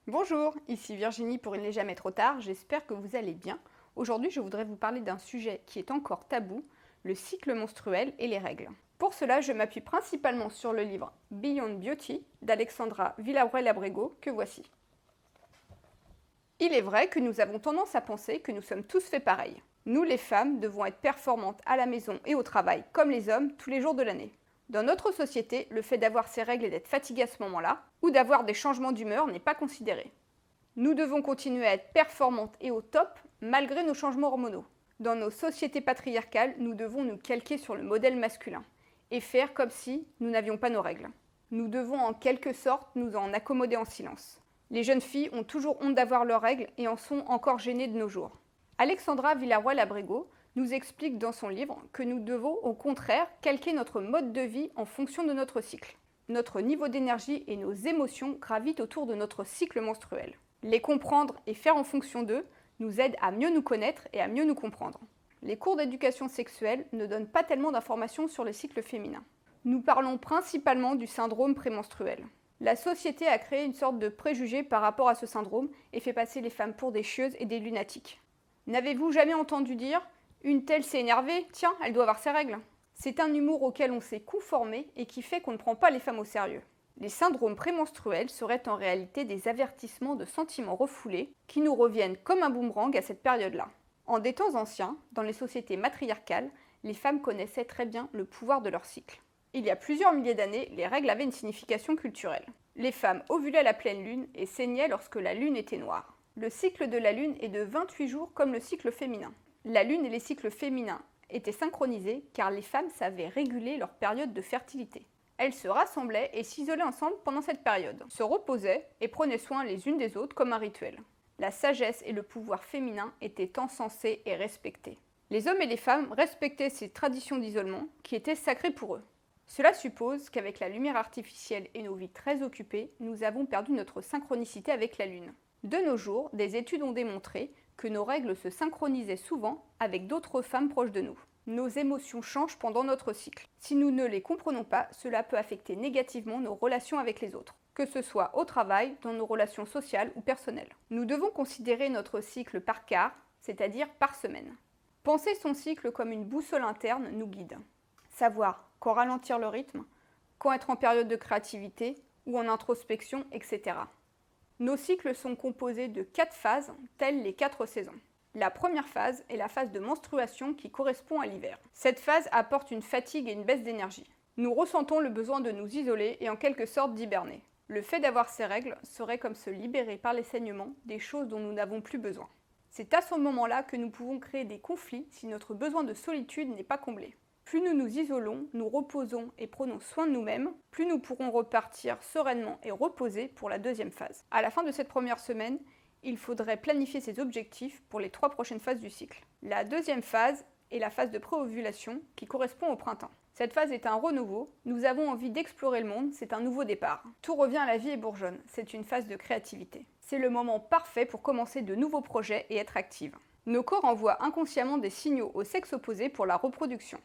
Bonjour, ici Virginie pour Il n'est jamais trop tard, j'espère que vous allez bien. Aujourd'hui, je voudrais vous parler d'un sujet qui est encore tabou, le cycle menstruel et les règles. Pour cela, je m'appuie principalement sur le livre Beyond Beauty d'Alexandra Villarroel-Abrego que voici. Il est vrai que nous avons tendance à penser que nous sommes tous faits pareil. Nous, les femmes, devons être performantes à la maison et au travail, comme les hommes, tous les jours de l'année. Dans notre société, le fait d'avoir ses règles et d'être fatigué à ce moment-là, ou d'avoir des changements d'humeur, n'est pas considéré. Nous devons continuer à être performantes et au top, malgré nos changements hormonaux. Dans nos sociétés patriarcales, nous devons nous calquer sur le modèle masculin, et faire comme si nous n'avions pas nos règles. Nous devons en quelque sorte nous en accommoder en silence. Les jeunes filles ont toujours honte d'avoir leurs règles et en sont encore gênées de nos jours. Alexandra Villarroel-Abrego nous explique dans son livre que nous devons au contraire calquer notre mode de vie en fonction de notre cycle. Notre niveau d'énergie et nos émotions gravitent autour de notre cycle menstruel. Les comprendre et faire en fonction d'eux nous aident à mieux nous connaître et à mieux nous comprendre. Les cours d'éducation sexuelle ne donnent pas tellement d'informations sur le cycle féminin. Nous parlons principalement du syndrome prémenstruel. La société a créé une sorte de préjugé par rapport à ce syndrome et fait passer les femmes pour des chieuses et des lunatiques. N'avez-vous jamais entendu dire « Une telle s'est énervée, tiens, elle doit avoir ses règles ». C'est un humour auquel on s'est conformé et qui fait qu'on ne prend pas les femmes au sérieux. Les syndromes prémenstruels seraient en réalité des avertissements de sentiments refoulés qui nous reviennent comme un boomerang à cette période-là. En des temps anciens, dans les sociétés matriarcales, les femmes connaissaient très bien le pouvoir de leur cycle. Il y a plusieurs milliers d'années, les règles avaient une signification culturelle. Les femmes ovulaient à la pleine lune et saignaient lorsque la lune était noire. Le cycle de la lune est de 28 jours comme le cycle féminin. La lune et les cycles féminins étaient synchronisés car les femmes savaient réguler leur période de fertilité. Elles se rassemblaient et s'isolaient ensemble pendant cette période, se reposaient et prenaient soin les unes des autres comme un rituel. La sagesse et le pouvoir féminin étaient encensés et respectés. Les hommes et les femmes respectaient ces traditions d'isolement qui étaient sacrées pour eux. Cela suppose qu'avec la lumière artificielle et nos vies très occupées, nous avons perdu notre synchronicité avec la Lune. De nos jours, des études ont démontré que nos règles se synchronisaient souvent avec d'autres femmes proches de nous. Nos émotions changent pendant notre cycle. Si nous ne les comprenons pas, cela peut affecter négativement nos relations avec les autres, que ce soit au travail, dans nos relations sociales ou personnelles. Nous devons considérer notre cycle par quart, c'est-à-dire par semaine. Penser son cycle comme une boussole interne nous guide. Savoir quand ralentir le rythme, quand être en période de créativité ou en introspection, etc. Nos cycles sont composés de 4 phases, telles les 4 saisons. La première phase est la phase de menstruation qui correspond à l'hiver. Cette phase apporte une fatigue et une baisse d'énergie. Nous ressentons le besoin de nous isoler et en quelque sorte d'hiberner. Le fait d'avoir ces règles serait comme se libérer par les saignements des choses dont nous n'avons plus besoin. C'est à ce moment-là que nous pouvons créer des conflits si notre besoin de solitude n'est pas comblé. Plus nous nous isolons, nous reposons et prenons soin de nous-mêmes, plus nous pourrons repartir sereinement et reposer pour la deuxième phase. À la fin de cette première semaine, il faudrait planifier ses objectifs pour les 3 prochaines phases du cycle. La deuxième phase est la phase de préovulation qui correspond au printemps. Cette phase est un renouveau, nous avons envie d'explorer le monde, c'est un nouveau départ. Tout revient à la vie et bourgeonne, c'est une phase de créativité. C'est le moment parfait pour commencer de nouveaux projets et être active. Nos corps envoient inconsciemment des signaux au sexe opposé pour la reproduction.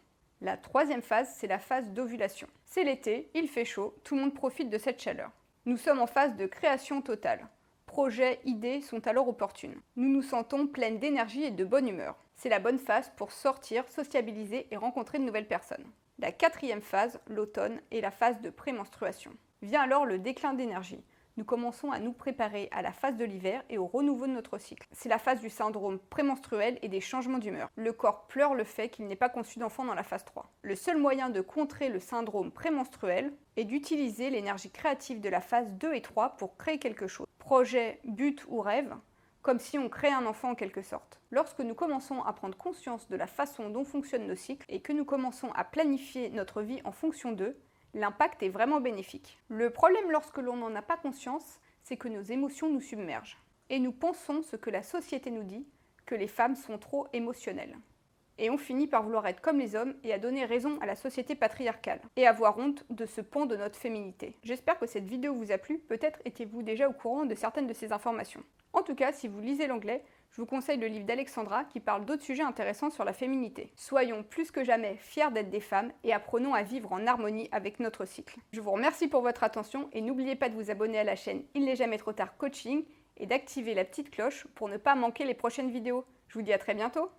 La troisième phase, c'est la phase d'ovulation. C'est l'été, il fait chaud, tout le monde profite de cette chaleur. Nous sommes en phase de création totale. Projets, idées sont alors opportunes. Nous nous sentons pleines d'énergie et de bonne humeur. C'est la bonne phase pour sortir, sociabiliser et rencontrer de nouvelles personnes. La quatrième phase, l'automne, est la phase de prémenstruation. Vient alors le déclin d'énergie. Nous commençons à nous préparer à la phase de l'hiver et au renouveau de notre cycle. C'est la phase du syndrome prémenstruel et des changements d'humeur. Le corps pleure le fait qu'il n'est pas conçu d'enfant dans la phase 3. Le seul moyen de contrer le syndrome prémenstruel est d'utiliser l'énergie créative de la phase 2 et 3 pour créer quelque chose. Projet, but ou rêve, comme si on crée un enfant en quelque sorte. Lorsque nous commençons à prendre conscience de la façon dont fonctionnent nos cycles et que nous commençons à planifier notre vie en fonction d'eux, l'impact est vraiment bénéfique. Le problème lorsque l'on n'en a pas conscience, c'est que nos émotions nous submergent. Et nous pensons ce que la société nous dit, que les femmes sont trop émotionnelles. Et on finit par vouloir être comme les hommes et à donner raison à la société patriarcale. Et avoir honte de ce pan de notre féminité. J'espère que cette vidéo vous a plu, peut-être étiez-vous déjà au courant de certaines de ces informations. En tout cas, si vous lisez l'anglais, Je vous conseille le livre d'Alexandra qui parle d'autres sujets intéressants sur la féminité. Soyons plus que jamais fiers d'être des femmes et apprenons à vivre en harmonie avec notre cycle. Je vous remercie pour votre attention et n'oubliez pas de vous abonner à la chaîne Il n'est jamais trop tard coaching et d'activer la petite cloche pour ne pas manquer les prochaines vidéos. Je vous dis à très bientôt.